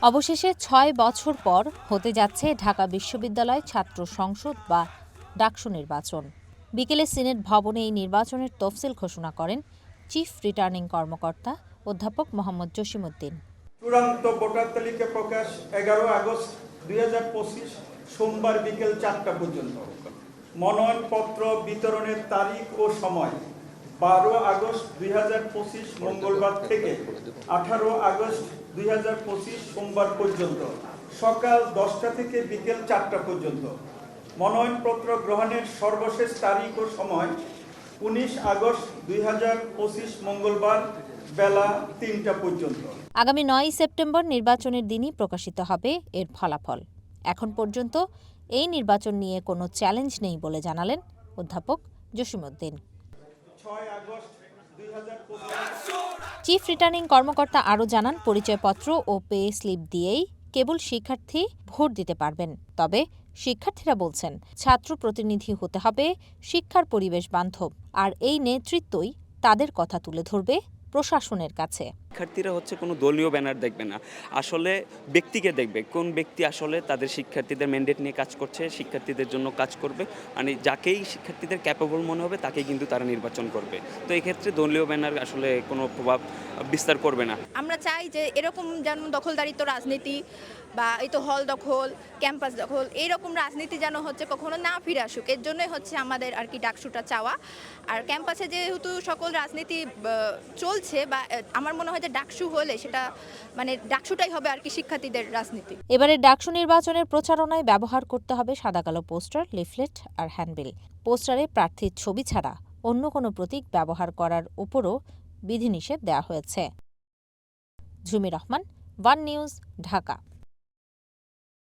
অবশেষে ৬ বছর পর হতে যাচ্ছে ঢাকা বিশ্ববিদ্যালয় ছাত্র সংসদ বা ডাকসু নির্বাচন। বিকেলে সিনেট ভবনে এই নির্বাচনের তফসিল ঘোষণা করেন চিফ রিটার্নিং কর্মকর্তা অধ্যাপক মোহাম্মদ জসিমউদ্দিন। চূড়ান্ত ভোটার তালিকা প্রকাশ ১১ আগস্ট ২০২৫ সোমবার বিকেল ৪টা পর্যন্ত। মনোনয়নপত্র বিতরণের তারিখ ও সময় ১২ আগস্ট ২০২৫ মঙ্গলবার থেকে ১৮ আগস্ট ২০২৫ সোমবার পর্যন্ত সকাল ১০টা থেকে বিকেল ৪টা পর্যন্ত। মনোনয়নপত্র গ্রহণের সর্বশেষ তারিখ ও সময় ১৯ আগস্ট ২০২৫ মঙ্গলবার বেলা ৩টা পর্যন্ত। আগামী ৯ সেপ্টেম্বর নির্বাচনের দিনই প্রকাশিত হবে এর ফলাফল। এখন পর্যন্ত এই নির্বাচন নিয়ে কোনো চ্যালেঞ্জ নেই বলে জানালেন অধ্যাপক জসিমউদ্দিন। চিফ রিটার্নিং কর্মকর্তা আরও জানান, পরিচয়পত্র ও পে স্লিপ দিয়েই কেবল শিক্ষার্থী ভোট দিতে পারবেন। তবে শিক্ষার্থীরা বলছেন, ছাত্র প্রতিনিধি হতে হবে শিক্ষার পরিবেশ বান্ধব, আর এই নেতৃত্বই তাদের কথা তুলে ধরবে প্রশাসনের কাছে। শিক্ষার্থীরা কোনো দলীয় ব্যানার দেখবে না, আসলে ব্যক্তিকে দেখবে, কোন ব্যক্তি আসলে তাদের শিক্ষার্থীদের ম্যান্ডেট নিয়ে কাজ করছে, শিক্ষার্থীদের জন্য কাজ করবে, মানে যাকেই শিক্ষার্থীদের ক্যাপেবল মনে হবে তাকেই কিন্তু তারা নির্বাচন করবে। তো এই ক্ষেত্রে দলীয় ব্যানার আসলে কোনো প্রভাব বিস্তার করবে না। আমরা চাই যে এরকম যেন দখলদারিত্ব রাজনীতি বা এই তো হল দখল, ক্যাম্পাস দখল, এইরকম রাজনীতি যেন কখনো না ফিরে আসুক। এর জন্যই আমাদের আর কি ডাকসুটা চাওয়া। আর ক্যাম্পাসে যেহেতু সকল রাজনীতি চলছে, বা আমার মনে হয় যে ডাকসু হলে সেটা ডাকসুটাই হবে আর কি শিক্ষার্থীদের রাজনীতি। এবারে ডাকসু নির্বাচনের প্রচারণায় ব্যবহার করতে হবে সাদা-কালো পোস্টার, লিফলেট আর হ্যান্ডবিল। পোস্টারে প্রার্থীর ছবি ছাড়া অন্য কোনো প্রতীক ব্যবহার করার উপরও বিধিনিষেধ দেওয়া হয়েছে। ঝুমি রহমান, ওয়ান নিউজ, ঢাকা।